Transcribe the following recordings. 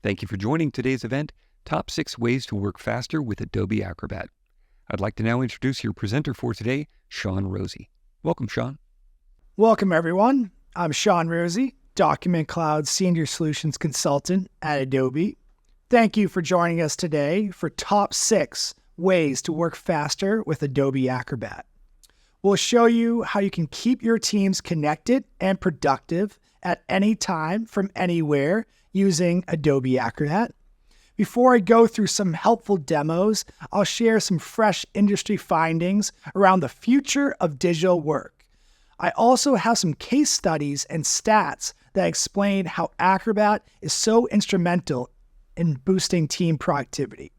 Thank you for joining today's event, Top 6 Ways to Work Faster with Adobe Acrobat. I'd like to now introduce your presenter for today, Sean Rosie. Welcome, Sean. Welcome, everyone. I'm Sean Rosie, Document Cloud Senior Solutions Consultant at Adobe. Thank you for joining us today for Top 6 Ways to Work Faster with Adobe Acrobat. We'll show you how you can keep your teams connected and productive at any time from anywhere using Adobe Acrobat. Before I go through some helpful demos, I'll share some fresh industry findings around the future of digital work. I also have some case studies and stats that explain how Acrobat is so instrumental in boosting team productivity.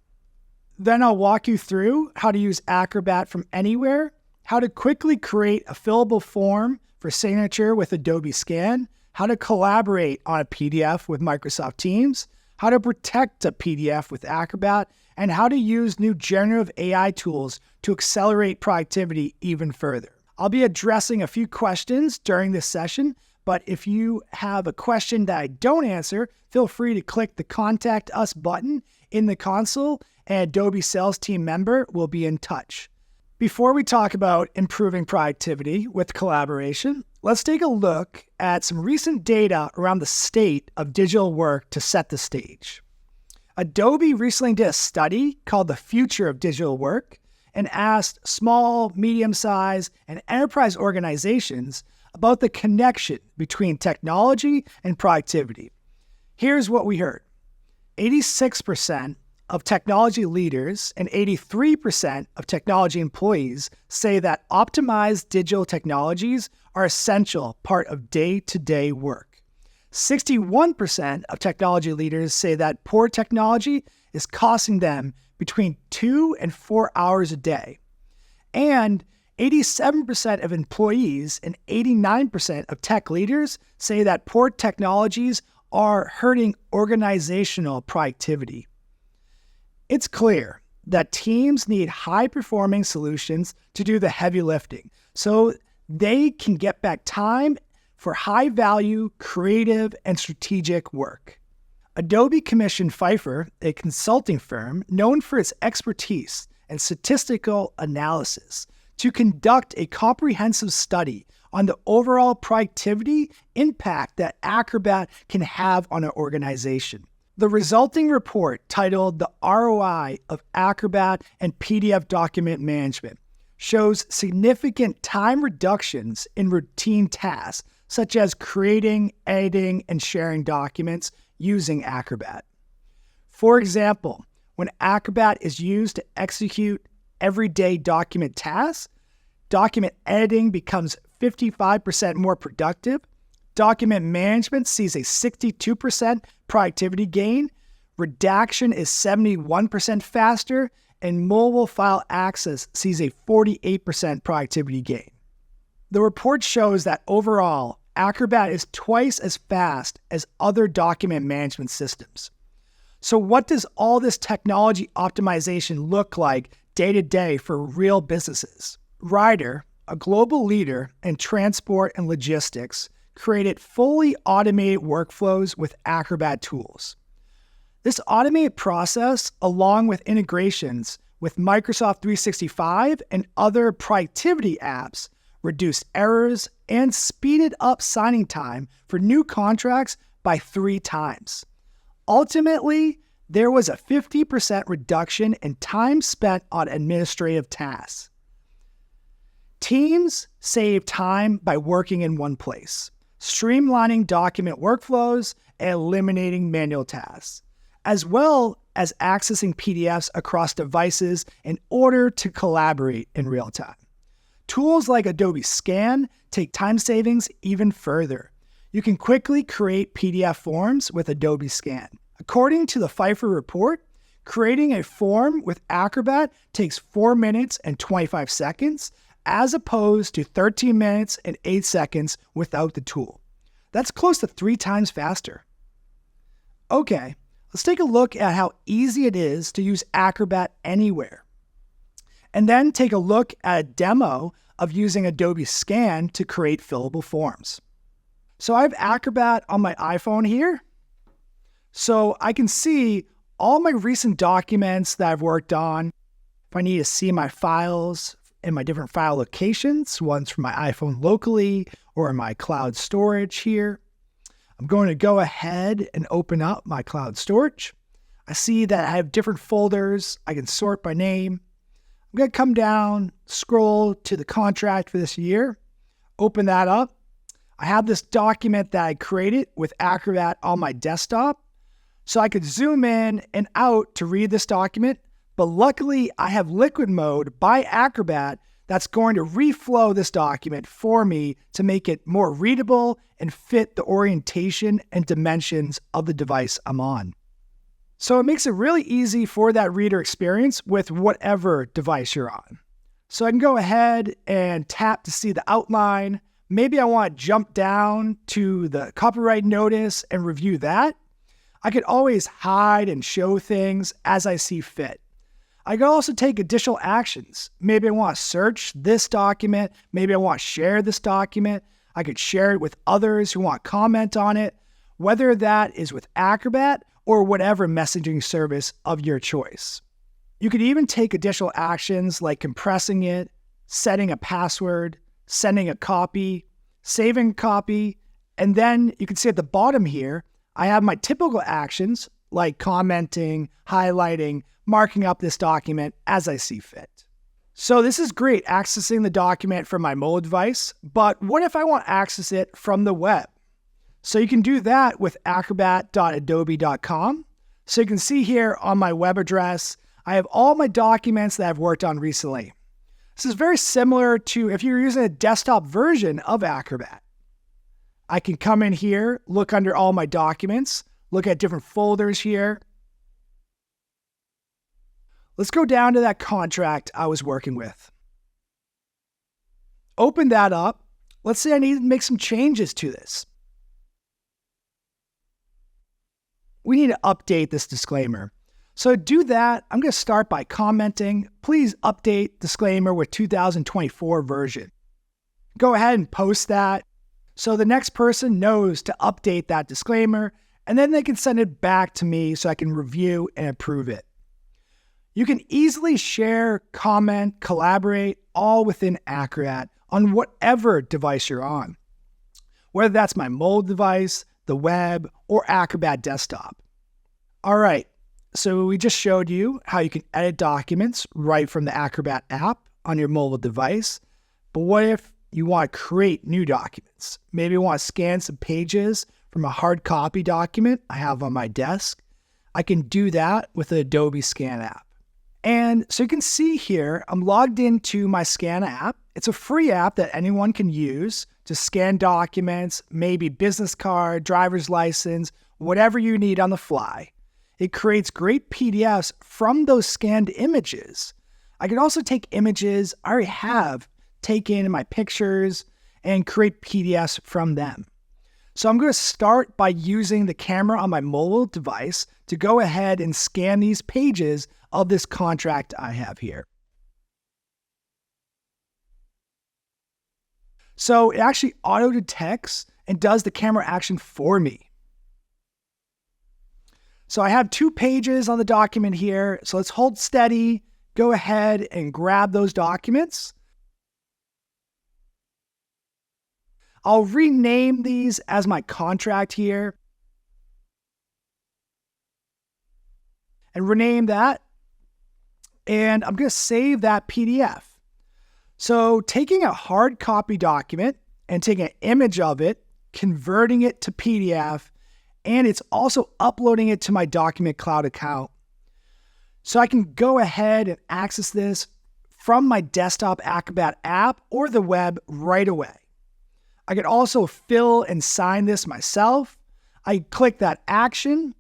Then I'll walk you through how to use Acrobat from anywhere, how to quickly create a fillable form for signature with Adobe Scan, how to collaborate on a PDF with Microsoft Teams, how to protect a PDF with Acrobat, and how to use new generative AI tools to accelerate productivity even further. I'll be addressing a few questions during this session, but if you have a question that I don't answer, feel free to click the Contact Us button in the console, and Adobe Sales Team member will be in touch. Before we talk about improving productivity with collaboration, let's take a look at some recent data around the state of digital work to set the stage. Adobe recently did a study called The Future of Digital Work and asked small, medium-sized, and enterprise organizations about the connection between technology and productivity. Here's what we heard. 86% of technology leaders and 83% of technology employees say that optimized digital technologies are essential part of day-to-day work. 61% of technology leaders say that poor technology is costing them between 2 and 4 hours a day. And 87% of employees and 89% of tech leaders say that poor technologies are hurting organizational productivity. It's clear that teams need high-performing solutions to do the heavy lifting so they can get back time for high-value, creative, and strategic work. Adobe commissioned Pfeiffer, a consulting firm known for its expertise and statistical analysis, to conduct a comprehensive study on the overall productivity impact that Acrobat can have on an organization. The resulting report, titled The ROI of Acrobat and PDF Document Management, shows significant time reductions in routine tasks, such as creating, editing, and sharing documents using Acrobat. For example, when Acrobat is used to execute everyday document tasks, document editing becomes 55% more productive, document management sees a 62% productivity gain, redaction is 71% faster, and mobile file access sees a 48% productivity gain. The report shows that overall, Acrobat is twice as fast as other document management systems. So what does all this technology optimization look like day to day for real businesses? Ryder, a global leader in transport and logistics, created fully automated workflows with Acrobat tools. This automated process, along with integrations with Microsoft 365 and other productivity apps, reduced errors and speeded up signing time for new contracts by 3 times. Ultimately, there was a 50% reduction in time spent on administrative tasks. Teams save time by working in one place, streamlining document workflows and eliminating manual tasks, as well as accessing PDFs across devices in order to collaborate in real time. Tools like Adobe Scan take time savings even further. You can quickly create PDF forms with Adobe Scan. According to the Pfeiffer report, creating a form with Acrobat takes 4 minutes and 25 seconds, as opposed to 13 minutes and 8 seconds without the tool. That's close to 3 times faster. Okay, let's take a look at how easy it is to use Acrobat anywhere. And then take a look at a demo of using Adobe Scan to create fillable forms. So I have Acrobat on my iPhone here. So I can see all my recent documents that I've worked on. If I need to see my files in my different file locations, one's from my iPhone locally or in my cloud storage here, I'm going to go ahead and open up my cloud storage. I see that I have different folders. I can sort by name. I'm going to come down, scroll to the contract for this year, open that up. I have this document that I created with Acrobat on my desktop, so I could zoom in and out to read this document, but luckily I have Liquid Mode by Acrobat that's going to reflow this document for me to make it more readable and fit the orientation and dimensions of the device I'm on. So it makes it really easy for that reader experience with whatever device you're on. So I can go ahead and tap to see the outline. Maybe I want to jump down to the copyright notice and review that. I could always hide and show things as I see fit. I could also take additional actions. Maybe I want to search this document. Maybe I want to share this document. I could share it with others who want to comment on it, whether that is with Acrobat or whatever messaging service of your choice. You could even take additional actions like compressing it, setting a password, sending a copy, saving a copy, and then you can see at the bottom here, I have my typical actions like commenting, highlighting, marking up this document as I see fit. So this is great accessing the document from my mobile device, but what if I want to access it from the web? So you can do that with acrobat.adobe.com. So you can see here on my web address, I have all my documents that I've worked on recently. This is very similar to if you're using a desktop version of Acrobat. I can come in here, look under all my documents, look at different folders here. Let's go down to that contract I was working with. Open that up. Let's say I need to make some changes to this. We need to update this disclaimer. So to do that, I'm going to start by commenting, please update disclaimer with 2024 version. Go ahead and post that so the next person knows to update that disclaimer, and then they can send it back to me so I can review and approve it. You can easily share, comment, collaborate, all within Acrobat on whatever device you're on, whether that's my mobile device, the web, or Acrobat desktop. All right, so we just showed you how you can edit documents right from the Acrobat app on your mobile device. But what if you want to create new documents? Maybe you want to scan some pages from a hard copy document I have on my desk. I can do that with the Adobe Scan app. And so you can see here, I'm logged into my Scan app. It's a free app that anyone can use to scan documents, maybe business card, driver's license, whatever you need on the fly. It creates great PDFs from those scanned images. I can also take images I already have taken in my pictures and create PDFs from them. So I'm going to start by using the camera on my mobile device to go ahead and scan these pages of this contract I have here. So it actually auto detects and does the camera action for me. So I have 2 pages on the document here. So let's hold steady, go ahead and grab those documents. I'll rename these as my contract here and rename that. And I'm going to save that PDF. So taking a hard copy document and taking an image of it, converting it to PDF, and it's also uploading it to my Document Cloud account. So I can go ahead and access this from my desktop Acrobat app or the web right away. I could also fill and sign this myself. I click that action,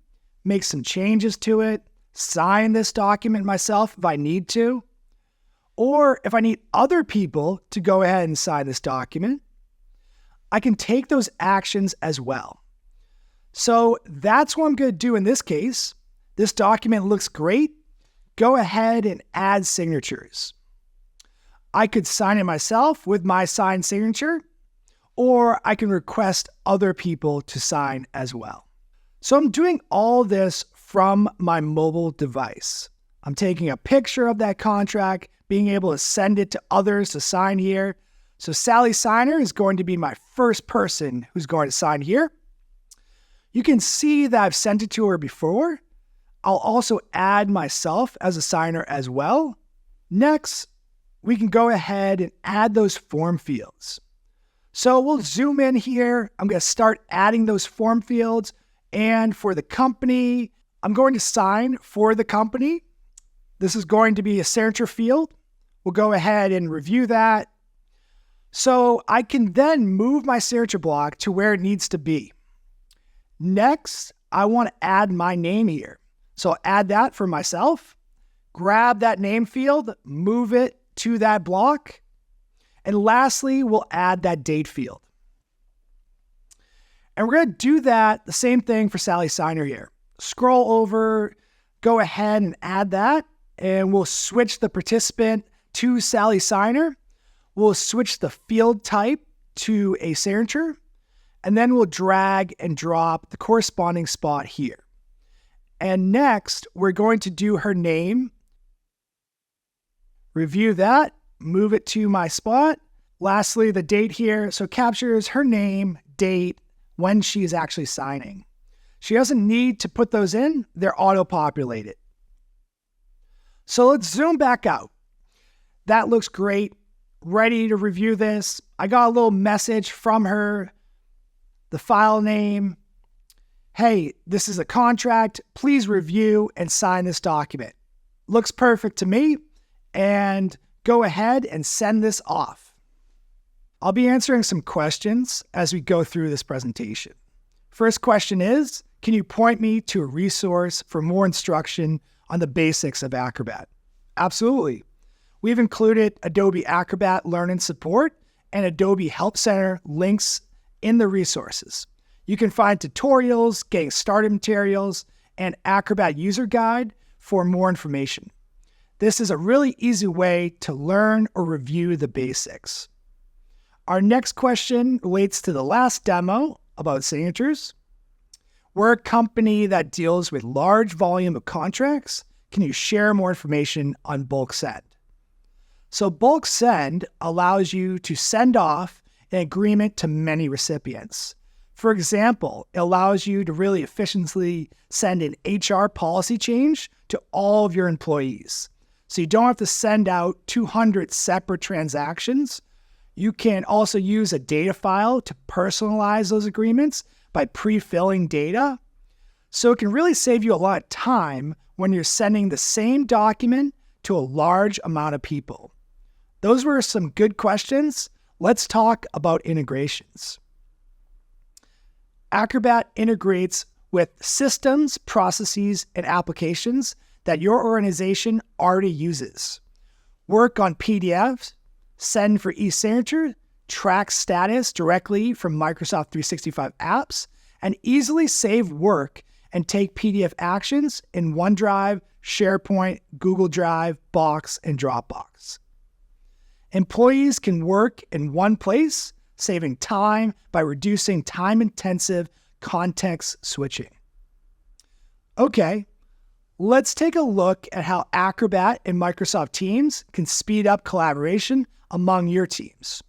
make some changes to it, sign this document myself if I need to, or if I need other people to go ahead and sign this document, I can take those actions as well. So that's what I'm going to do in this case. This document looks great. Go ahead and add signatures. I could sign it myself with my signed signature, or I can request other people to sign as well. So I'm doing all this from my mobile device. I'm taking a picture of that contract, being able to send it to others to sign here. So Sally Signer is going to be my first person who's going to sign here. You can see that I've sent it to her before. I'll also add myself as a signer as well. Next, we can go ahead and add those form fields. So we'll zoom in here. I'm going to start adding those form fields. And for the company, I'm going to sign for the company. This is going to be a signature field. We'll go ahead and review that. So I can then move my signature block to where it needs to be. Next, I want to add my name here. So I'll add that for myself, grab that name field, move it to that block. And lastly, we'll add that date field. And we're going to do that, the same thing for Sally Signer here. Scroll over, go ahead and add that, and we'll switch the participant to Sally Signer. We'll switch the field type to a signature, and then we'll drag and drop the corresponding spot here. And next, we're going to do her name. Review that, move it to my spot. Lastly, the date here. So captures her name, date, when she is actually signing. She doesn't need to put those in. They're auto-populated. So let's zoom back out. That looks great. Ready to review this. I got a little message from her. The file name. Hey, this is a contract. Please review and sign this document. Looks perfect to me. And go ahead and send this off. I'll be answering some questions as we go through this presentation. First question is, can you point me to a resource for more instruction on the basics of Acrobat? Absolutely. We've included Adobe Acrobat Learn and Support and Adobe Help Center links in the resources. You can find tutorials, getting started materials, and Acrobat User Guide for more information. This is a really easy way to learn or review the basics. Our next question relates to the last demo about signatures. We're a company that deals with large volume of contracts. Can you share more information on bulk send? So bulk send allows you to send off an agreement to many recipients. For example, it allows you to really efficiently send an HR policy change to all of your employees. So you don't have to send out 200 separate transactions. You can also use a data file to personalize those agreements by pre-filling data. So it can really save you a lot of time when you're sending the same document to a large amount of people. Those were some good questions. Let's talk about integrations. Acrobat integrates with systems, processes, and applications that your organization already uses. Work on PDFs, send for e-signature, track status directly from Microsoft 365 apps, and easily save work and take PDF actions in OneDrive, SharePoint, Google Drive, Box, and Dropbox. Employees can work in one place, saving time by reducing time-intensive context switching. Okay, let's take a look at how Acrobat and Microsoft Teams can speed up collaboration among your teams.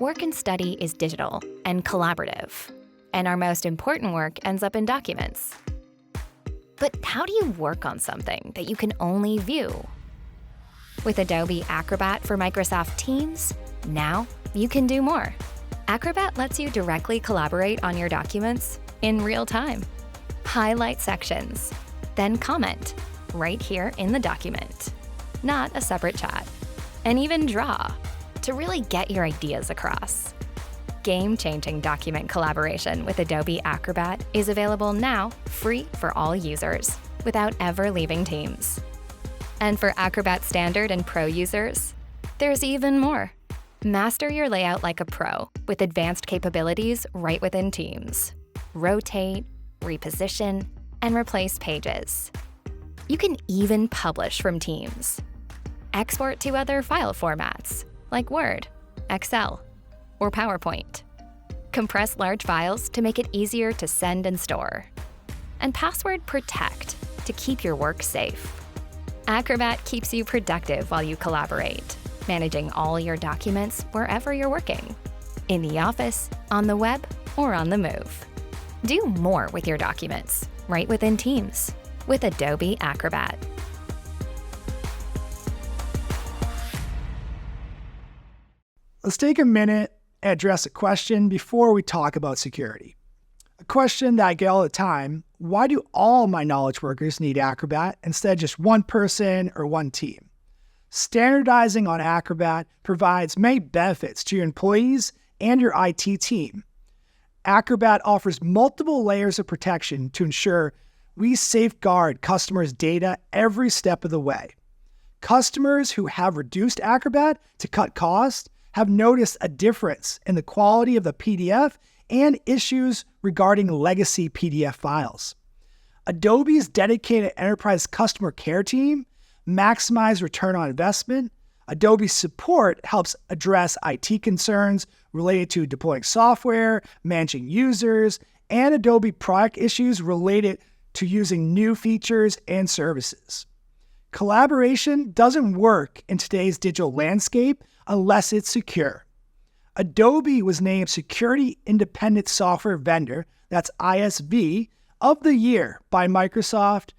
Work and study is digital and collaborative, and our most important work ends up in documents. But how do you work on something that you can only view? With Adobe Acrobat for Microsoft Teams, now you can do more. Acrobat lets you directly collaborate on your documents in real time. Highlight sections, then comment right here in the document, not a separate chat. And even draw to really get your ideas across. Game-changing document collaboration with Adobe Acrobat is available now, free for all users, without ever leaving Teams. And for Acrobat Standard and Pro users, there's even more. Master your layout like a pro with advanced capabilities right within Teams. Rotate, reposition, and replace pages. You can even publish from Teams. Export to other file formats, like Word, Excel, or PowerPoint. Compress large files to make it easier to send and store. And password protect to keep your work safe. Acrobat keeps you productive while you collaborate, managing all your documents wherever you're working, in the office, on the web, or on the move. Do more with your documents, right within Teams, with Adobe Acrobat. Let's take a minute and address a question before we talk about security. A question that I get all the time: why do all my knowledge workers need Acrobat instead of just one person or one team? Standardizing on Acrobat provides many benefits to your employees and your IT team. Acrobat offers multiple layers of protection to ensure we safeguard customers' data every step of the way. Customers who have reduced Acrobat to cut costs have noticed a difference in the quality of the PDF and issues regarding legacy PDF files. Adobe's dedicated enterprise customer care team maximizes return on investment. Adobe's support helps address IT concerns related to deploying software, managing users, and Adobe product issues related to using new features and services. Collaboration doesn't work in today's digital landscape unless it's secure. Adobe was named Security Independent Software Vendor, that's ISV, of the Year by Microsoft,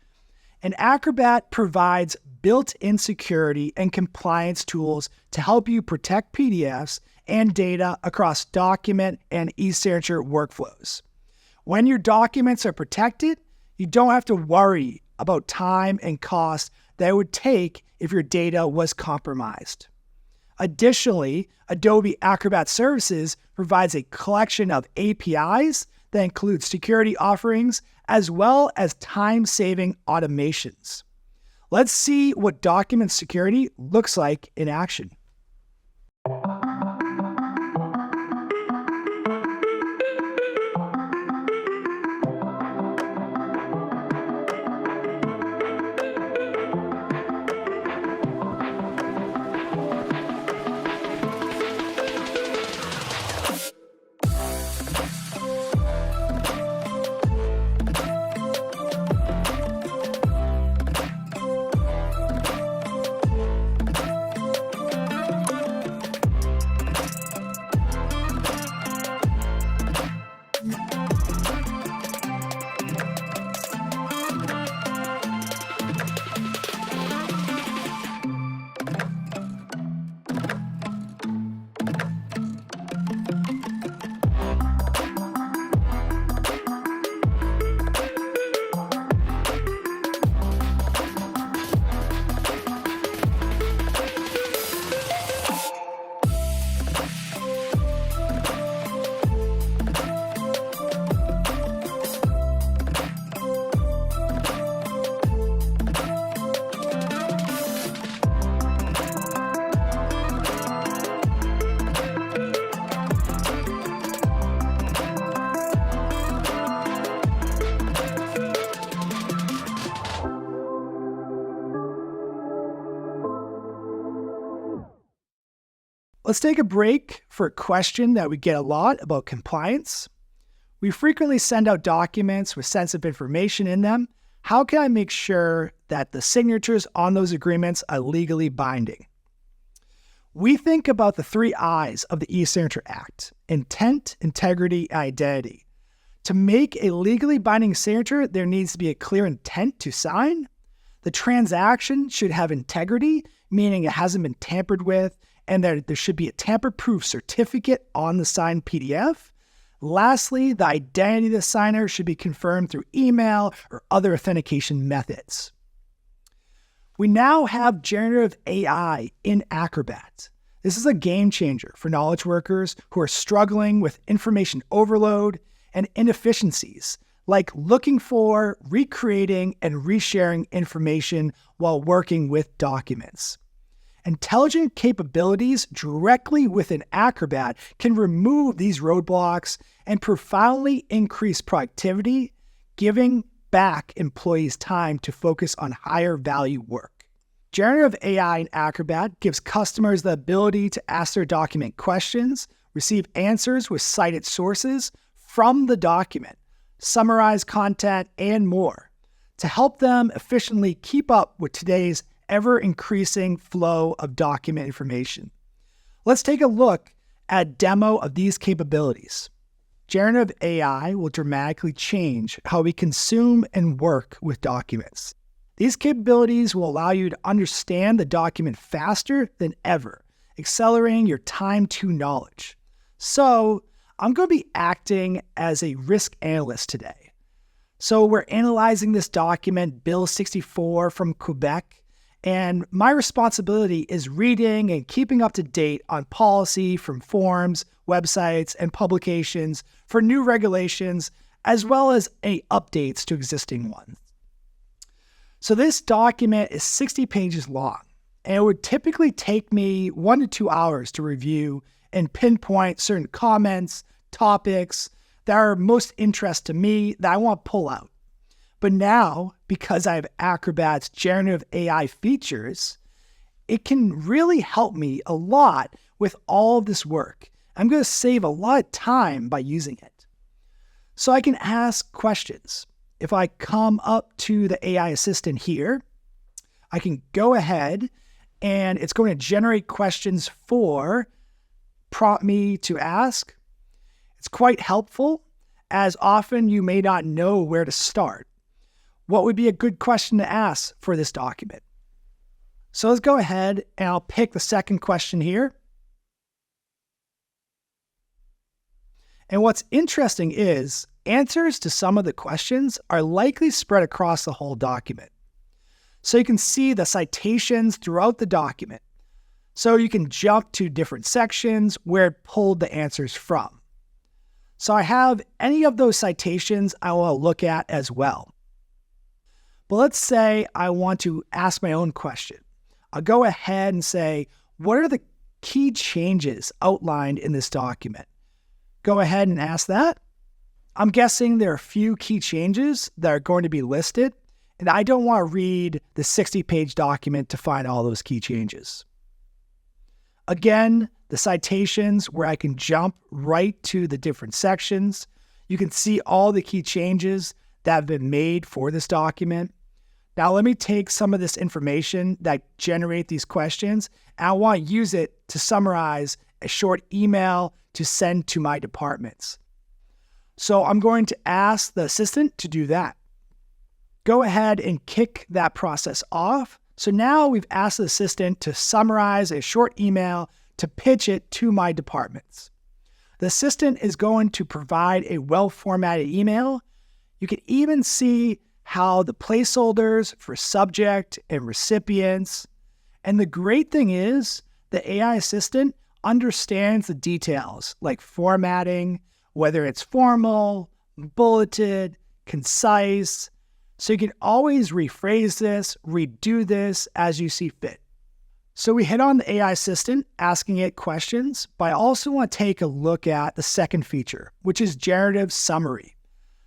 and Acrobat provides built-in security and compliance tools to help you protect PDFs and data across document and e-signature workflows. When your documents are protected, you don't have to worry about time and cost that it would take if your data was compromised. Additionally, Adobe Acrobat Services provides a collection of APIs that include security offerings as well as time-saving automations. Let's see what document security looks like in action. Let's take a break for a question that we get a lot about compliance. We frequently send out documents with sensitive information in them. How can I make sure that the signatures on those agreements are legally binding? We think about the 3 I's of the e-Signature Act: intent, integrity, and identity. To make a legally binding signature, there needs to be a clear intent to sign. The transaction should have integrity, meaning it hasn't been tampered with, and there should be a tamper-proof certificate on the signed PDF. Lastly, the identity of the signer should be confirmed through email or other authentication methods. We now have generative AI in Acrobat. This is a game changer for knowledge workers who are struggling with information overload and inefficiencies, like looking for, recreating, and resharing information while working with documents. Intelligent capabilities directly within Acrobat can remove these roadblocks and profoundly increase productivity, giving back employees time to focus on higher value work. Generative AI in Acrobat gives customers the ability to ask their document questions, receive answers with cited sources from the document, summarize content, and more to help them efficiently keep up with today's ever-increasing flow of document information. Let's take a look at a demo of these capabilities. Generative AI will dramatically change how we consume and work with documents. These capabilities will allow you to understand the document faster than ever, accelerating your time to knowledge. So, I'm going to be acting as a risk analyst today. So, we're analyzing this document, Bill 64 from Quebec, and my responsibility is reading and keeping up to date on policy from forums, websites, and publications for new regulations, as well as any updates to existing ones. So this document is 60 pages long, and it would typically take me 1 to 2 hours to review and pinpoint certain comments, topics that are most interest to me that I want to pull out. But now, because I have Acrobat's generative AI features, it can really help me a lot with all of this work. I'm going to save a lot of time by using it. So I can ask questions. If I come up to the AI assistant here, I can go ahead and it's going to generate questions prompt me to ask. It's quite helpful, as often you may not know where to start. What would be a good question to ask for this document? So let's go ahead and I'll pick the second question here. And what's interesting is answers to some of the questions are likely spread across the whole document. So you can see the citations throughout the document. So you can jump to different sections where it pulled the answers from. So I have any of those citations I want to look at as well. But let's say I want to ask my own question. I'll go ahead and say, what are the key changes outlined in this document? Go ahead and ask that. I'm guessing there are a few key changes that are going to be listed, and I don't want to read the 60-page document to find all those key changes. Again, the citations where I can jump right to the different sections. You can see all the key changes that have been made for this document. Now let me take some of this information that generate these questions, and I want to use it to summarize a short email to send to my departments. So I'm going to ask the assistant to do that. Go ahead and kick that process off. So now we've asked the assistant to summarize a short email to pitch it to my departments. The assistant is going to provide a well-formatted email. You can even see how the placeholders for subject and recipients. And the great thing is the AI assistant understands the details like formatting, whether it's formal, bulleted, concise. So you can always rephrase this, redo this as you see fit. So we hit on the AI assistant, asking it questions, but I also want to take a look at the second feature, which is generative summary.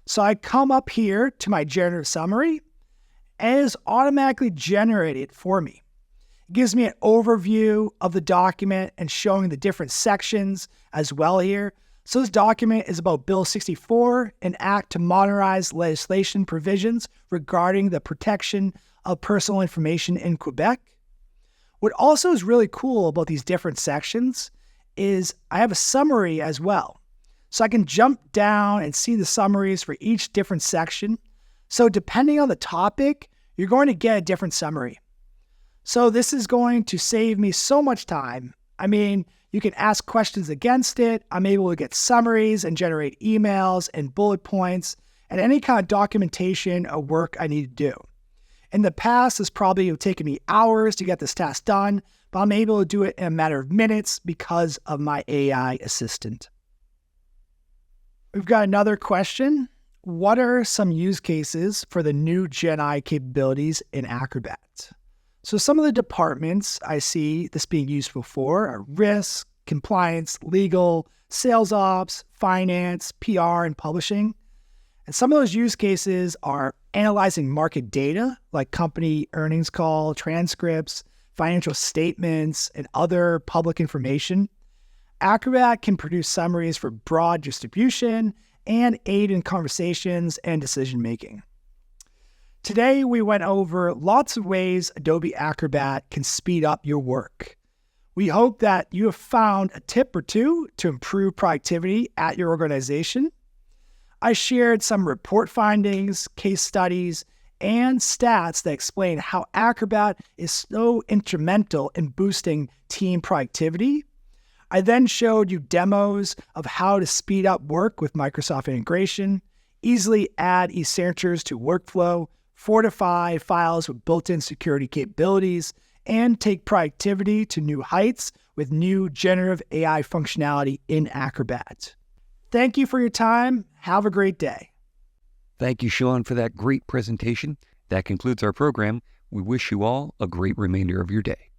So I come up here to my generative summary, and it is automatically generated for me. It gives me an overview of the document and showing the different sections as well here. So this document is about Bill 64, an act to modernize legislation provisions regarding the protection of personal information in Quebec. What also is really cool about these different sections is I have a summary as well. So I can jump down and see the summaries for each different section. So depending on the topic, you're going to get a different summary. So this is going to save me so much time. I mean, you can ask questions against it. I'm able to get summaries and generate emails and bullet points and any kind of documentation or work I need to do. In the past, this probably would have taken me hours to get this task done, but I'm able to do it in a matter of minutes because of my AI assistant. We've got another question. What are some use cases for the new Gen AI capabilities in Acrobat? So some of the departments I see this being useful for are risk, compliance, legal, sales ops, finance, PR, and publishing. And some of those use cases are analyzing market data like company earnings call, transcripts, financial statements, and other public information. Acrobat can produce summaries for broad distribution and aid in conversations and decision-making. Today, we went over lots of ways Adobe Acrobat can speed up your work. We hope that you have found a tip or two to improve productivity at your organization. I shared some report findings, case studies, and stats that explain how Acrobat is so instrumental in boosting team productivity. I then showed you demos of how to speed up work with Microsoft integration, easily add e-signatures to workflow, fortify files with built-in security capabilities, and take productivity to new heights with new generative AI functionality in Acrobat. Thank you for your time. Have a great day. Thank you, Sean, for that great presentation. That concludes our program. We wish you all a great remainder of your day.